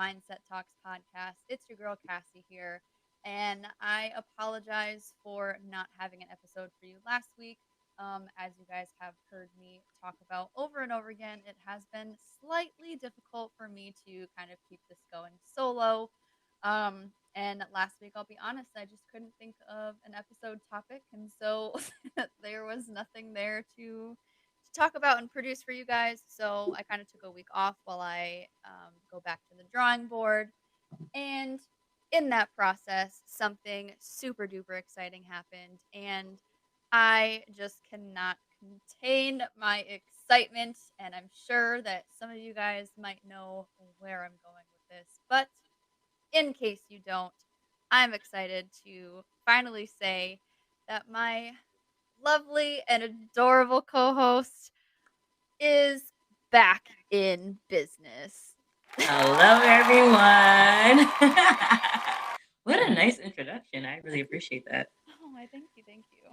Mindset Talks podcast. It's your girl Cassie here, and I apologize for not having an episode for you last week. As you guys have heard me talk about over and over again, it has been slightly difficult for me to kind of keep this going solo. And last week, I'll be honest, I just couldn't think of an episode topic, and so there was nothing there to talk about and produce for you guys. So I kind of took a week off while I go back to the drawing board. And in that process, something super duper exciting happened. And I just cannot contain my excitement. And I'm sure that some of you guys might know where I'm going with this. But in case you don't, I'm excited to finally say that my lovely and adorable co host is back in business. Hello, everyone. What a nice introduction. I really appreciate that. Oh, I thank you, thank you.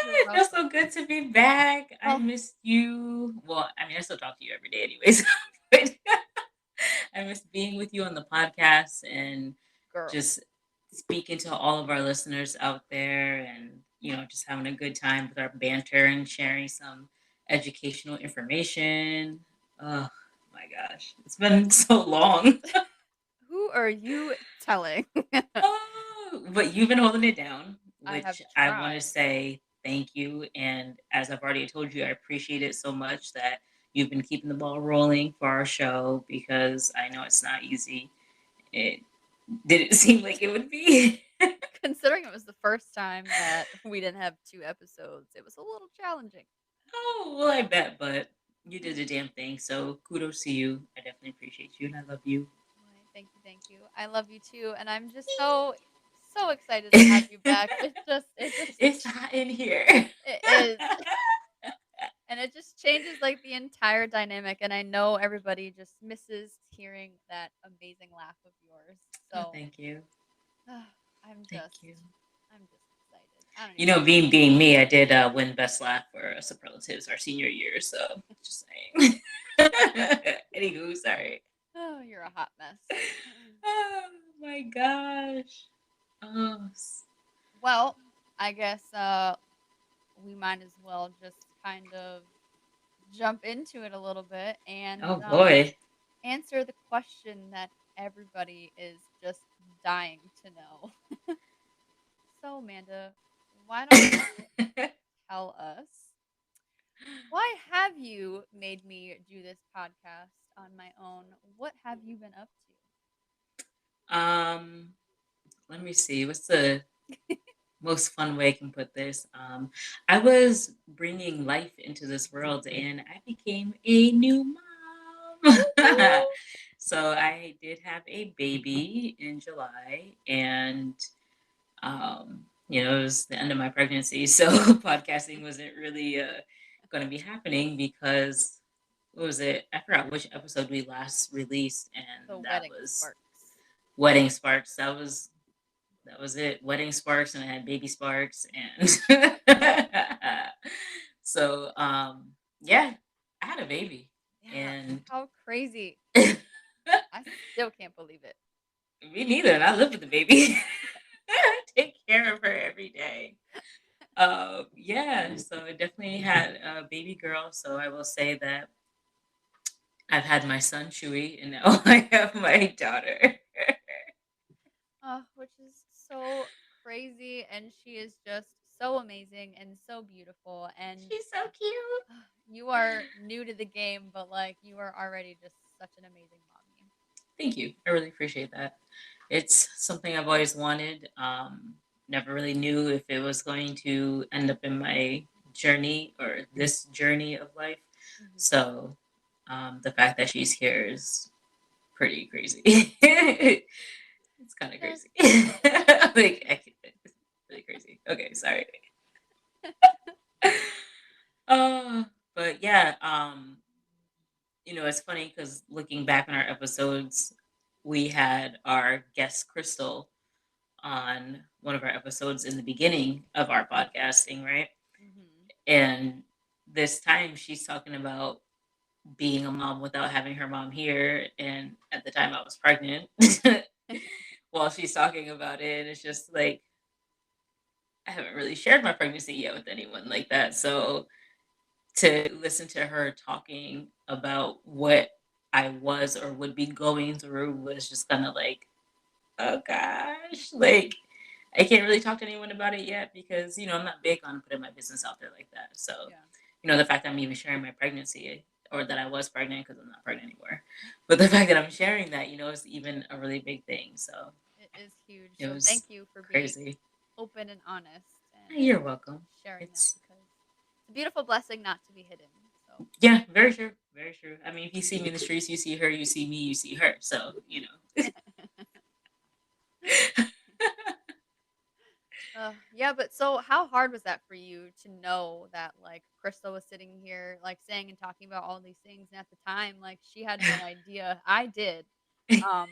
You're It feels welcome. so good to be back. I Oh, missed you. Well, I mean, I still talk to you every day, anyways. But I miss being with you on the podcast and girl. just speaking to all of our listeners out there and, just having a good time with our banter and sharing some educational information. Oh my gosh, it's been so long. Who are you telling? Oh, but you've been holding it down, I have which I want to tried. say thank you. And as I've already told you, I appreciate it so much that you've been keeping the ball rolling for our show because I know it's not easy. It didn't seem like it would be. Considering it was the first time that we didn't have two episodes, it was a little challenging. Oh, well, I bet, but you did a damn thing. So kudos to you. I definitely appreciate you and I love you. Why, thank you, thank you. I love you too, and I'm just so excited to have you back. It's hot in here. It is. And it just changes like the entire dynamic. And I know everybody just misses hearing that amazing laugh of yours. Oh, So thank you. I'm Thank just, you. I'm just excited. I don't You even know, know where being me, I did win best laugh for superlatives our senior year. So just saying. Anywho, sorry. Oh, you're a hot mess. Oh my gosh. Oh, Well, I guess we might as well just kind of jump into it a little bit and oh boy. answer the question that everybody is just dying to know. So, Amanda, why don't you tell us, why have you made me do this podcast on my own? What have you been up um, let me see. What's the most fun way I can put this? I was bringing life into this world, and I became a new to? mom. Woo-hoo! So I did have a baby in July, and it was the end of my pregnancy, so podcasting wasn't really going to be happening because what was it? I forgot which episode we last released, The and that wedding was sparks. Wedding Sparks. That was it. Wedding Sparks, and I had Baby Sparks, and so yeah, I had a baby, Yeah, and how crazy. me I still can't believe it. neither. And I live with the baby. Take care of her every day. Yeah, so I definitely had a baby girl. So I will say that I've had my son Chewy, and now I have my daughter. Which is so crazy. And she is just so amazing and so beautiful. And She's so cute. you are new to the game, but like you are already just such an amazing mommy. Thank you. I really appreciate that. It's something I've always wanted. Never really knew if it was going to end up in my journey or this journey of life. Hmm. So the fact that she's here is pretty crazy. It's kind of Just crazy. It's really crazy. Okay, sorry. Uh, but yeah, it's funny because looking back on our episodes, we had our guest Crystal on one of our episodes in the beginning of our podcasting, right? hmm And this time she's talking about being a mom without having her mom here. And at the time I was pregnant while she's talking about it. And it's just like, I haven't really shared my pregnancy yet with anyone like that. So to listen to her talking about what I was or would be going through was just kind of like, oh gosh, like I can't really talk to anyone about it yet because, I'm not big on putting my business out there like that. So, Yeah. the fact that I'm even sharing my pregnancy or that I was pregnant because I'm not pregnant anymore, but the fact that I'm sharing that, is even a really big thing. So It is huge. it So was thank you for being crazy. open and honest and You're welcome. sharing that It's, because it's a beautiful blessing not to be hidden. So yeah, very true. Very true. I mean, if you see me in the streets, you see her, you see me, you see her. So, yeah, but so how hard was that for you to know that like Crystal was sitting here like saying and talking about all these things and at the time like she had no idea. I did. Um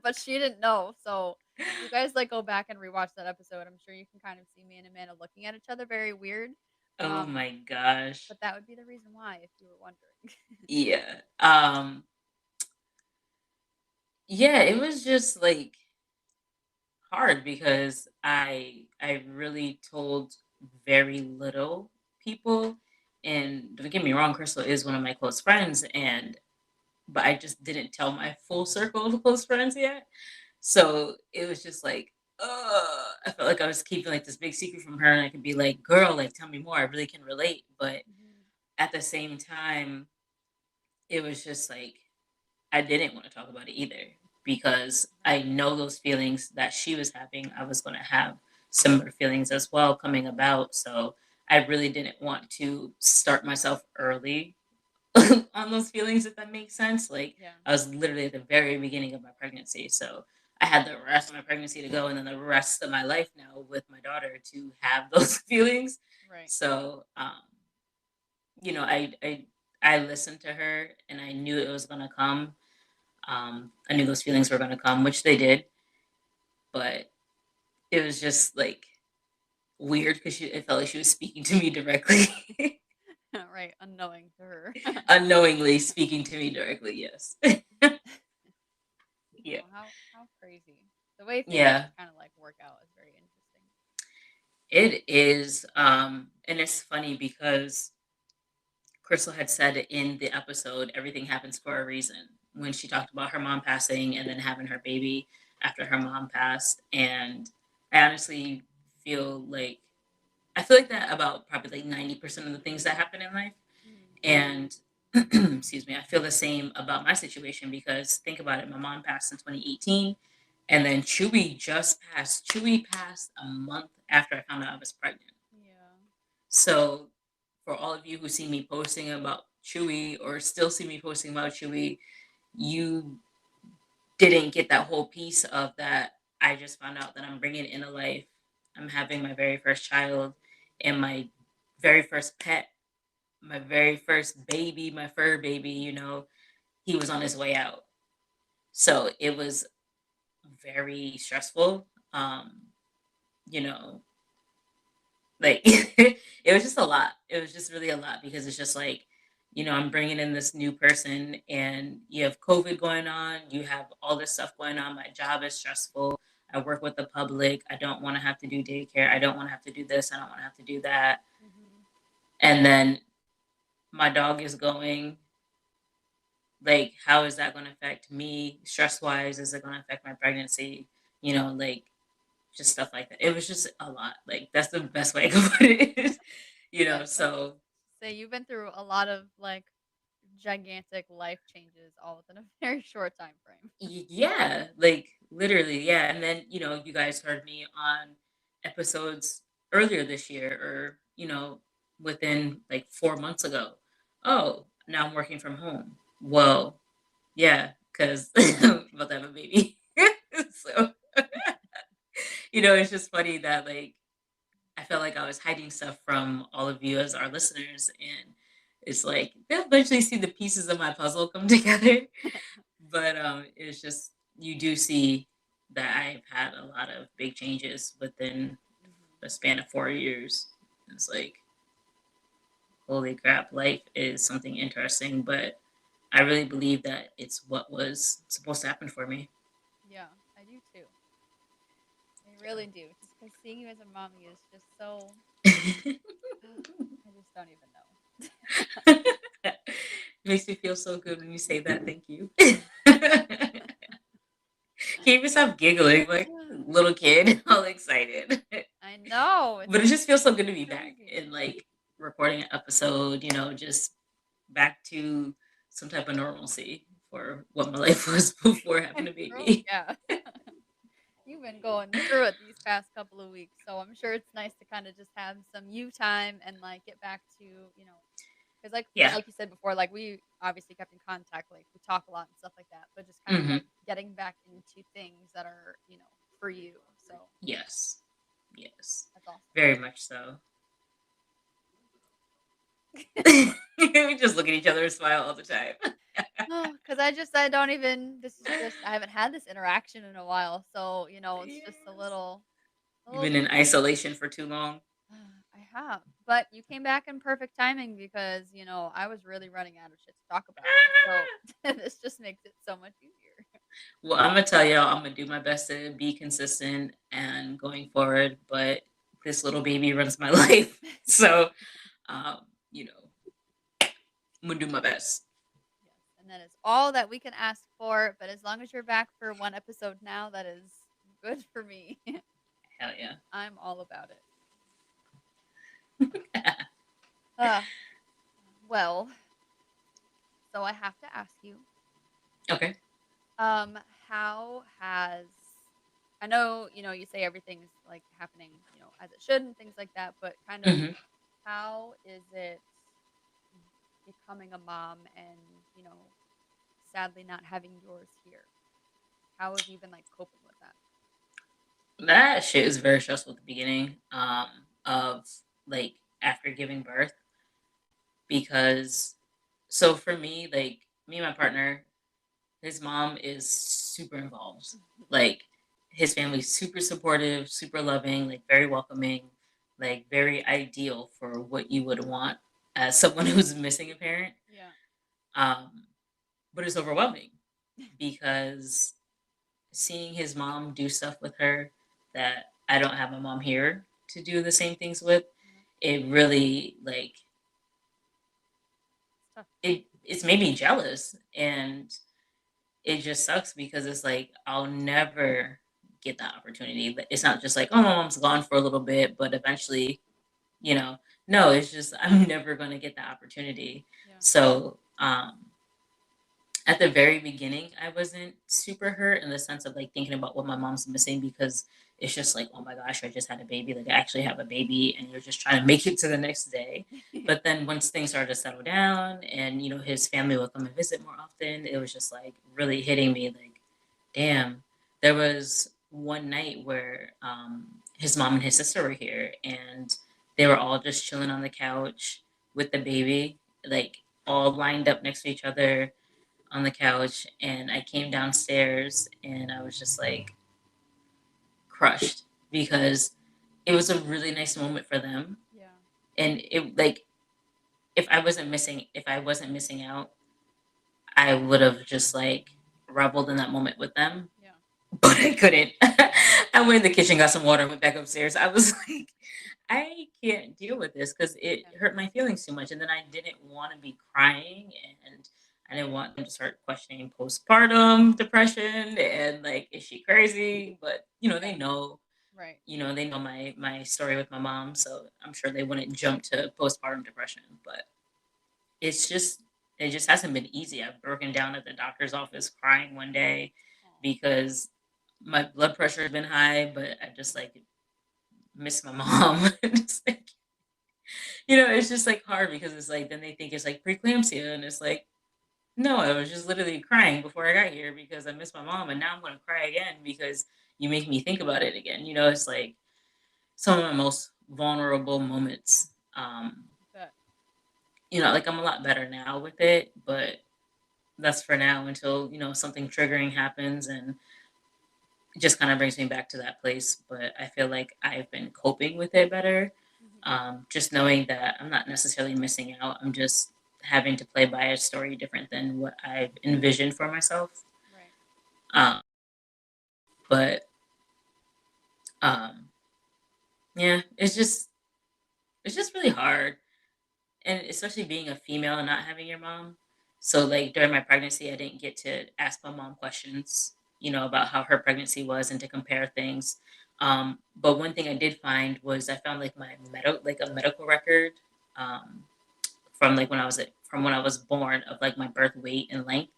but she didn't know. So you guys like go back and rewatch that episode. I'm sure you can kind of see me and Amanda looking at each other very weird. oh Um my gosh. but that would be the reason why if you were wondering. Yeah. Yeah, it was just like hard because I really told very little people. And don't get me wrong, Crystal is one of my close friends, and but I just didn't tell my full circle of close friends yet. So it was just like, I felt like I was keeping like this big secret from her, and I could be like, "Girl, like tell me more. I really can relate." But Mhm. at the same time, it was just like I didn't want to talk about it either because Right. I know those feelings that she was having, I was going to have similar feelings as well coming about. So I really didn't want to start myself early on those feelings, if that makes sense. Like Yeah. I was literally at the very beginning of my pregnancy. So I had the rest of my pregnancy to go and then the rest of my life now with my daughter to have those feelings. Right. So, you know, I listened to her and I knew it was going to come. I knew those feelings were going to come, which they did, but it was just like weird because it felt like she was speaking to me directly, Right. Unknowing to her. unknowingly speaking to me directly. Yes. Yeah. Oh, how crazy. The way things Yeah, just kind of like work out is very interesting. it is. And it's funny because Crystal had said in the episode, everything happens for a reason when she talked about her mom passing and then having her baby after her mom passed. And I honestly feel like I feel like that about probably like 90% of the things that happen in life. Mhm. And excuse me, I feel the same about my situation because think about it. My mom passed in 2018, and then Chewy just passed. Chewy passed a month after I found out I was pregnant. Yeah. So, for all of you who see me posting about Chewy or still see me posting about Chewy, you didn't get that whole piece of that. I just found out that I'm bringing in a life. I'm having my very first child and my very first pet, my very first baby, my fur baby, he was on his way out. So it was very stressful. You know, like it was just a lot. It was just really a lot because it's just like, I'm bringing in this new person and you have COVID going on, you have all this stuff going on. My job is stressful. I work with the public. I don't want to have to do daycare. I don't want to have to do this. I don't want to have to do that. Mhm. And then my dog is going. Like, how is that going to affect me stress wise? Is it going to affect my pregnancy? Like just stuff like that. It was just a lot. Like, that's the best way I can put it. Let's So say you've been through a lot of like gigantic life changes all within a very short time frame. yeah, like literally, yeah. And then, you guys heard me on episodes earlier this year or, within like 4 months ago. Oh, now I'm working from home. Well, yeah, because I'm about to have a baby. So, it's just funny that like I felt like I was hiding stuff from all of you as our listeners, and it's like they'll eventually see the pieces of my puzzle come together. But it's just you do see that I've had a lot of big changes within Mhm. a span of 4 years. It's like holy crap, life is something interesting, but I really believe that it's what was supposed to happen for me. Yeah, I do too. I really do. Just because seeing you as a mommy is just so. I just don't even know. It makes me feel so good when you say that. Thank you. Keep yourself giggling like a little kid, all excited. I know. But it just feels so good to It's be back crazy. and like recording an episode, just back to some type of normalcy for what my life was before having a Girl, baby. yeah. You've been going through it these past couple of weeks, so I'm sure it's nice to kind of just have some you time and like get back to, because Yeah. like you said before, like we obviously kept in contact, like we talk a lot and stuff like that, but just kind of Hmm. like getting back into things that are, for you. So Yes. Yes. that's awesome. Very much so. We just look at each other and smile all the time. Oh, because I don't even, this is just, I haven't had this interaction in a while. So, it's just Yes. a You've little been in isolation for too long. I have, but you came back in perfect timing because, I was really running out of shit to talk about. So this just makes it so much easier. Well, I'm gonna tell y'all, I'm gonna do my best to be consistent and going forward, but this little baby runs my life. So, um, you know, I'm gonna do my best. Yes, and that is all that we can ask for. But as long as you're back for one episode now, that is good for me. Hell yeah. I'm all about it. Uh, well, so I have to ask you, Okay. um, how has I know, you say everything's like happening, as it should and things like that, but kind of Hmm. how is it becoming a mom and, sadly not having yours here? How have you been like coping with that? That shit is very stressful at the beginning, of like after giving birth because so for me, like me and my partner, his mom is super involved. Like his family's super supportive, super loving, like very welcoming, like very ideal for what you would want as someone who's missing a parent. Yeah. Um, but it's overwhelming because seeing his mom do stuff with her that I don't have my mom here to do the same things with, Yeah. it really like It's tough. it's made me jealous, and it just sucks because it's like I'll never get that opportunity. But it's not just like, oh, my mom's gone for a little bit, but eventually, you know, no, it's just I'm never gonna get that opportunity. Yeah. So at the very beginning, I wasn't super hurt in the sense of like thinking about what my mom's missing because it's just like, oh my gosh, I just had a baby. Like I actually have a baby, and you're just trying to make it to the next day. Yeah. But then once things started to settle down, and his family would come and visit more often, it was just like really hitting me. Like, damn, there was one night where his mom and his sister were here, and they were all just chilling on the couch with the baby, like all lined up next to each other on the couch, and I came downstairs and I was just like crushed because it was a really nice moment for them. Yeah. And it like if I wasn't missing out, I would have just like reveled in that moment with them. Yeah. But I couldn't. I went in the kitchen, got some water, went back upstairs. I was like, I can't deal with this because it Yeah. hurt my feelings too much. And then I didn't want to be crying, and I didn't want them to start questioning postpartum depression and like, is she crazy? But they know, Right. they know my story with my mom, so I'm sure they wouldn't jump to postpartum depression. But it's just it just hasn't been easy. I've broken down at the doctor's office crying one day Aw. because my blood pressure has been high, but I just like miss my mom. It's like, it's just like hard because it's like then they think it's like preeclampsia, and it's like, no, I was just literally crying before I got here because I miss my mom, and now I'm gonna cry again because you make me think about it again. It's like some of my most vulnerable moments. But Like I'm a lot better now with it, but that's for now until something triggering happens, and it just kind of brings me back to that place. But I feel like I've been coping with it better. Just knowing that I'm not necessarily missing out. I'm just having to play by a story different than what I've envisioned for myself. Right. Um, but um, yeah, it's just really hard, and especially being a female and not having your mom. So like during my pregnancy, I didn't get to ask my mom questions, about how her pregnancy was and to compare things. But one thing I did find was I found like a medical record um, from like from when I was born of like my birth weight and length.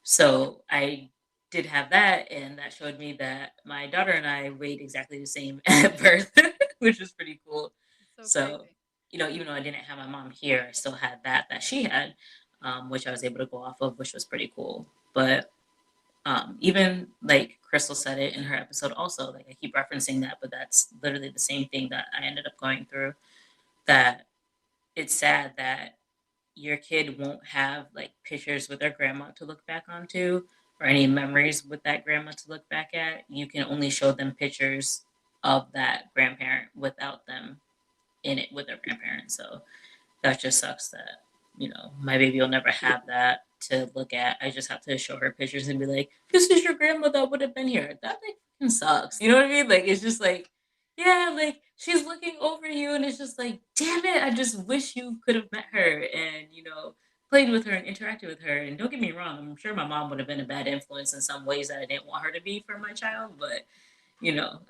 So I did have that, and that showed me that my daughter and I weighed exactly the same at birth, which was pretty cool. It's so So, crazy. even though I didn't have my mom here, I still had that she had, which I was able to go off of, which was pretty cool. But even like Crystal said it in her episode, also, like I keep referencing that, but that's literally the same thing that I ended up going through. That it's sad that your kid won't have like pictures with their grandma to look back onto or any memories with that grandma to look back at. You can only show them pictures of that grandparent without them in it with their grandparents. So that just sucks that, my baby will never have that to look at. I just have to show her pictures and be like, this is your grandma that would have been here. That like fucking sucks. You know what I mean? Like it's just like, yeah, like she's looking over you and it's just like, damn it, I just wish you could have met her and, played with her and interacted with her. And don't get me wrong, I'm sure my mom would have been a bad influence in some ways that I didn't want her to be for my child, but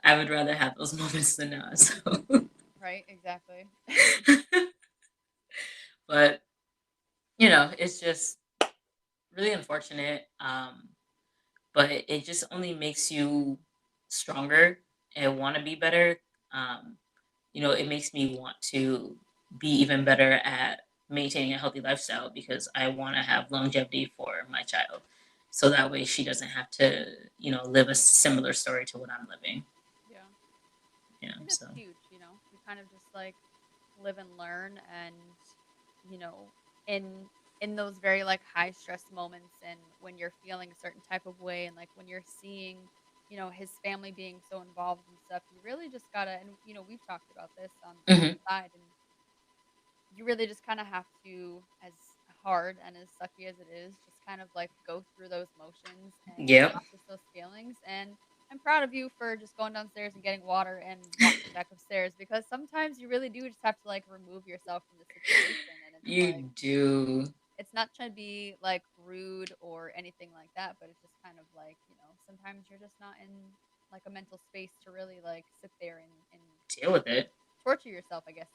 I would rather have those moments than not. So Right. Exactly. but it's just really unfortunate. But it just only makes you stronger and want to be better. Um, it makes me want to be even better at maintaining a healthy lifestyle because I want to have longevity for my child. So that way she doesn't have to, live a similar story to what I'm living. Yeah. Yeah. I think So, that's huge. We kind of just like live and learn, and you know, in in those very like high stress moments, and when you're feeling a certain type of way, and like when you're seeing, his family being so involved and stuff, you really just gotta, and we've talked about this on mhm. the side, and you really just kind of have to, as hard and as sucky as it is, just kind of like go through those motions and Yep. process those feelings. And I'm proud of you for just going downstairs and getting water and walking back upstairs, because sometimes you really do just have to like remove yourself from the situation. And it's like, You do. it's not trying to be like rude or anything like that, but it's just kind of like, sometimes you're just not in like a mental space to really like sit there and Deal with it. torture yourself, I guess,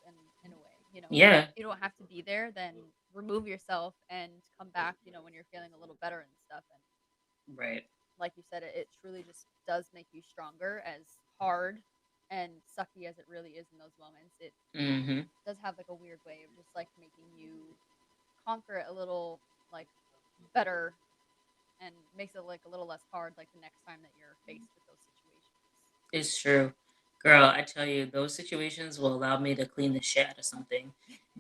in a way. Yeah. You don't have to be there, then remove yourself and come back, when you're feeling a little better and stuff. And Right. like you said, it truly just does make you stronger, as hard and sucky as it really is in those moments. It Hmm. does have like a weird way of just like making you conquer it a little like better, and makes it like a little less hard like the next time that you're faced with those situations. It's true. Girl, I tell you, those situations will allow me to clean the shit out of something.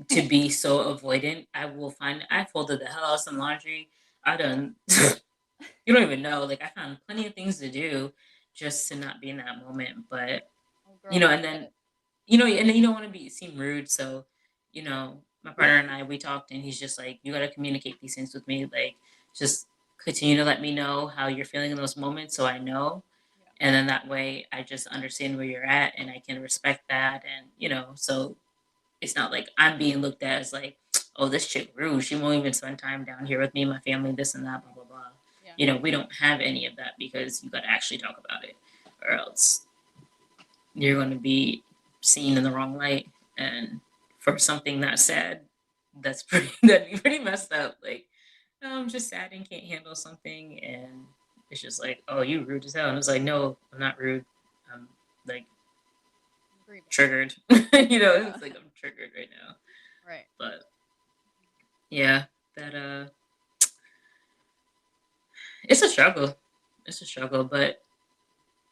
To be so avoidant, I folded the hell out of some laundry. I done, you don't even know. Like, I found plenty of things to do just to not be in that moment. But, Oh girl, I and get then, it. and then you don't want to seem rude. So, my partner and I, we talked and he's just like, you got to communicate these things with me. Like, just continue to let me know how you're feeling in those moments so I know, Yeah. and then that way I just understand where you're at and I can respect that. And so it's not like I'm being looked at as like, oh, this chick rude, she won't even spend time down here with me, my family, this and that, blah blah blah. Yeah. We don't have any of that because you got to actually talk about it, or else you're going to be seen in the wrong light. And for something that sad, that'd be pretty messed up. Like, "Oh, I'm just sad and can't handle something," and it's just like, "Oh, you rude as hell." And it's like, "No, I'm not rude. I'm like Grieving. triggered." Yeah. It's like I'm triggered right now. Right. But yeah, that it's a struggle. It's a struggle, but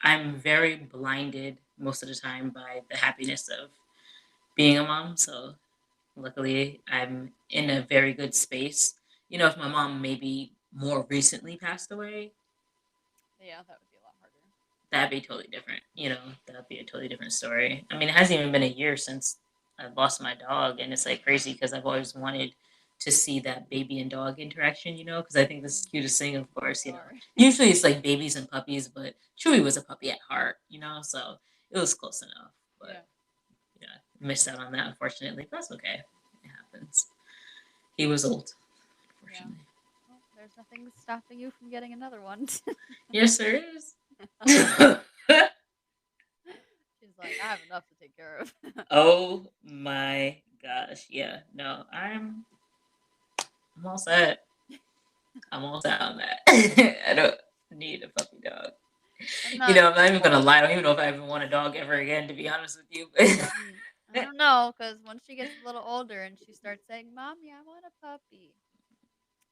I'm very blinded most of the time by the happiness of being a mom. So luckily, I'm in a very good space. If my mom maybe more recently passed away, Yeah, that would be a lot harder. that'd be totally different. That'd be a totally different story. I mean, it hasn't even been a year since I lost my dog, and it's like crazy because I've always wanted to see that baby and dog interaction, because I think this is the cutest thing, of course. Sure. Usually it's like babies and puppies, but Chewy was a puppy at heart, so it was close enough. Yeah. But yeah, missed out on that, unfortunately. But that's okay. It happens. He was old, Yeah. unfortunately. Well, there's nothing stopping you from getting another one. Yes, there is. She's like, I have enough to take care of. Oh my gosh. Yeah. No, I'm all set. I'm all set on that. I don't need a puppy dog. I'm I'm not. not even gonna lie. I don't even know if I even want a dog ever again, to be honest with you. I don't know, because once she gets a little older and she starts saying, "Mommy, I want a puppy,"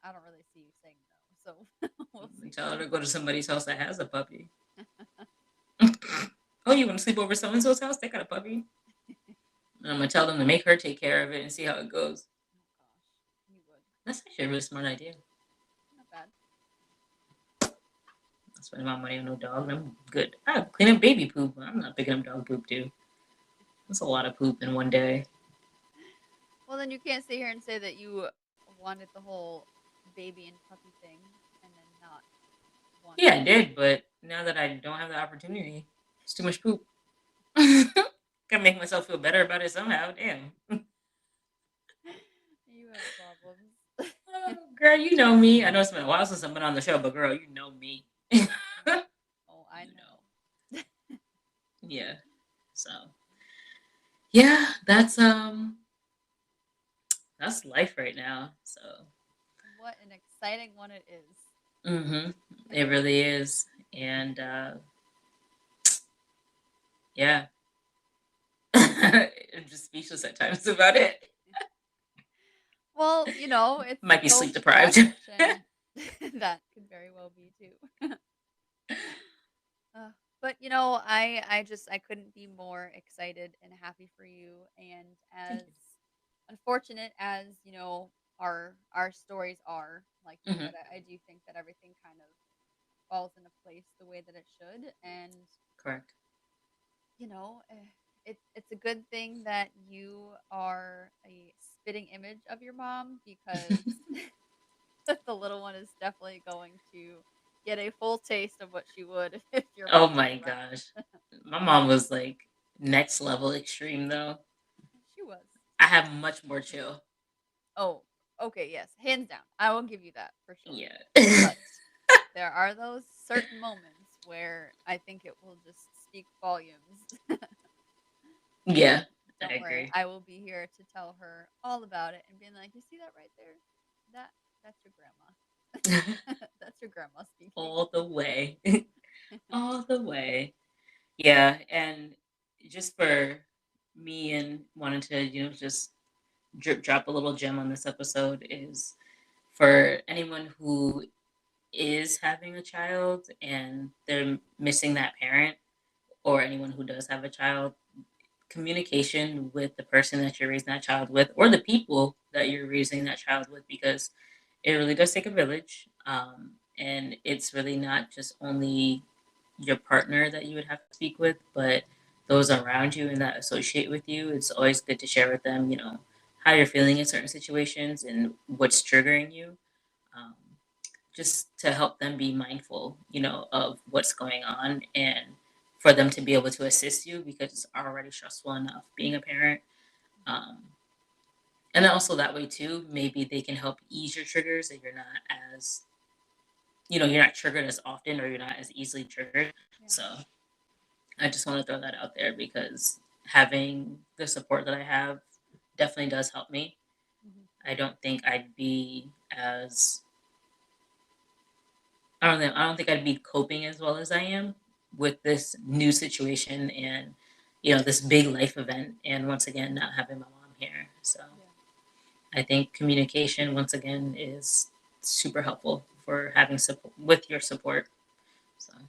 I don't really see you saying no. So we'll see. Tell her to go to somebody's house that has a puppy. Oh, you want to sleep over so and so's house? They got a puppy. And I'm gonna tell them to make her take care of it and see how it goes. Oh gosh, you would. That's actually a really smart idea. Not bad. I'm spending my money on no dog. I'm good. I clean up baby poop. I'm not picking up dog poop, dude. That's a lot of poop in one day. Well, then you can't sit here and say that you wanted the whole baby and puppy thing and then not want. Yeah, I did, but now that I don't have the opportunity, it's too much poop. Gotta make myself feel better about it somehow. Damn. You have problems. Oh, girl, you know me. I know it's been a while since I've been on the show, but girl, you know me. Oh, I know. Yeah. So yeah, that's life right now. So What an exciting one it is. it really is. And yeah. I'm just speechless at times about it. Well, it's Might be so sleep deprived. fresh and that could very well be too. Uh, but I couldn't be more excited and happy for you. And Thank as unfortunate as our stories are, like you you. said, I do think that everything kind of falls into place the way that it should. And Correct. it's a good thing that you are a spitting image of your mom because the little one is definitely going to get a full taste of what she would if your Oh mom was my around. gosh. My mom was like next level extreme though. She was. I have much more chill. Oh, okay, yes, hands down. I will give you that for sure. Yeah. But there are those certain moments where I think it will just speak volumes. Yeah. I Don't worry, agree. I will be here to tell her all about it and being like, "You see that right there? That that's your grandma. That's your grandma speaking." All the way. All the way. Yeah. And just for me and wanting to, just drip drop a little gem on this episode is for anyone who is having a child and they're missing that parent, or anyone who does have a child, communication with the person that you're raising that child with, or the people that you're raising that child with, because it really does take a village. And it's really not just only your partner that you would have to speak with, but those around you and that associate with you. It's always good to share with them, how you're feeling in certain situations and what's triggering you. Um, just to help them be mindful, of what's going on, and for them to be able to assist you because it's already stressful enough being a parent. Um, and then also that way too, maybe they can help ease your triggers, and you're not as, you're not triggered as often, or you're not as easily triggered. Yeah. So I just want to throw that out there because having the support that I have definitely does help me. Mhm. I don't think I'd be as I don't know. I don't think I'd be coping as well as I am with this new situation and this big life event, and once again not having my mom here. So Yeah. I think communication once again is super helpful for having support with your support. So I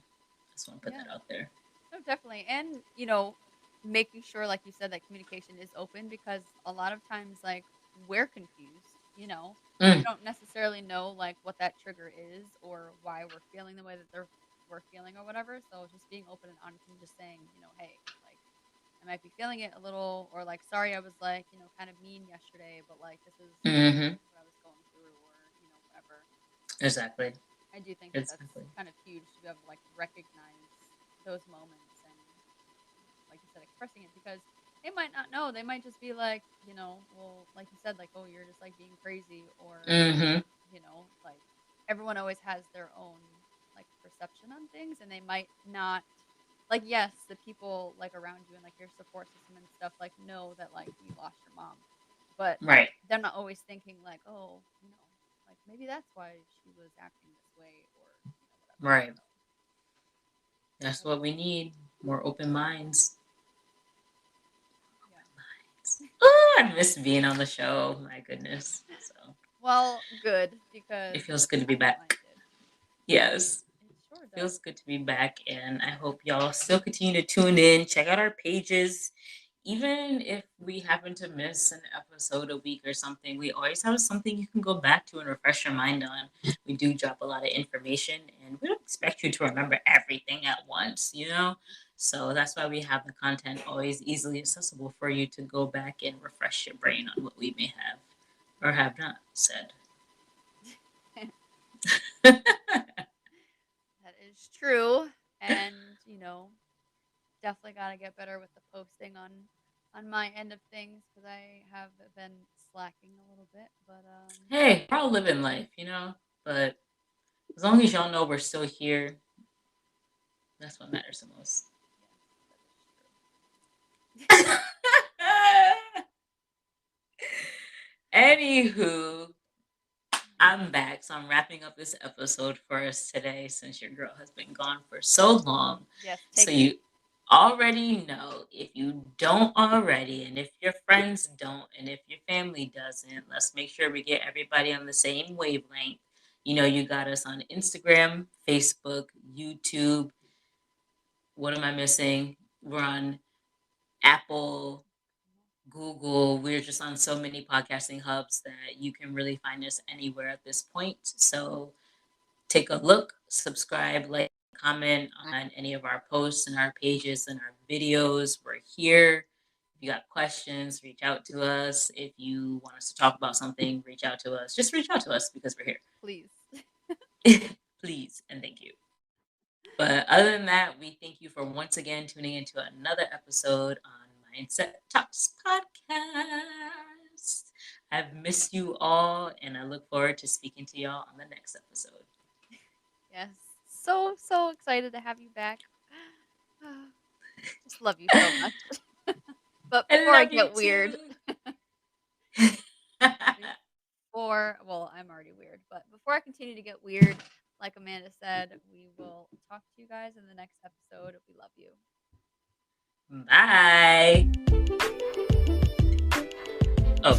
just want to put Yeah. that out there. No, definitely. And, making sure, like you said, that communication is open because a lot of times, like, we're confused. We Mm, don't necessarily know, like, what that trigger is or why we're feeling the way that we're feeling or whatever. So just being open and honest and just saying, hey, like, I might be feeling it a little, or like, sorry, I was like, kind of mean yesterday, but like, this is Mm-hmm. what I was going through, or, whatever. Exactly. I do think that that's Exactly. kind of huge to be able to like recognize those moments and, like you said, expressing it because they might not know. They might just be like, well, like you said, like, oh, you're just like being crazy, or Mm-hmm. like everyone always has their own like perception on things, and they might not like, yes, the people like around you and like your support system and stuff like know that like you lost your mom, but Right. they're not always thinking like, oh, like maybe that's why she was acting this way, or whatever. Right. So That's that's what we need. More open minds. yeah. Oh, I miss being on the show. My goodness. So Well, good it because feels good to be I don't mind back. it. Yes. It sure does. Feels good to be back. And I hope y'all still continue to tune in. Check out our pages. Even if we happen to miss an episode a week or something, we always have something you can go back to and refresh your mind on. We do drop a lot of information and we don't expect you to remember everything at once. So that's why we have the content always easily accessible for you to go back and refresh your brain on what we may have or have not said. That is true, and definitely got to get better with the posting on my end of things because I have been slacking a little bit. But Hey, we're all living life. But as long as y'all know we're still here, that's what matters the most. yes, that is true. Anywho, I'm back. So I'm wrapping up this episode for us today since your girl has been gone for so long. Yes, So take it. you already know, if you don't already, and if your friends don't, and if your family doesn't, let's make sure we get everybody on the same wavelength. You got us on Instagram, Facebook, YouTube. What am I missing? We're on Apple, Google. We're just on so many podcasting hubs that you can really find us anywhere at this point. So take a look, subscribe, like, comment on any of our posts and our pages and our videos. We're here. If you got questions, reach out to us. If you want us to talk about something, reach out to us. Just reach out to us because we're Please. here. Please and thank you. But other than that, we thank you for once again tuning into another episode on Mindset Talks Podcast. I've missed you all, and I look forward to speaking to y'all on the next episode. Yes, so excited to have you back. Just love you so much. But I before I love you get weird, too. well, I'm already weird, but before I continue to get weird, like Amanda said, we will talk to you guys in the next episode. We love you. Bye. Oh.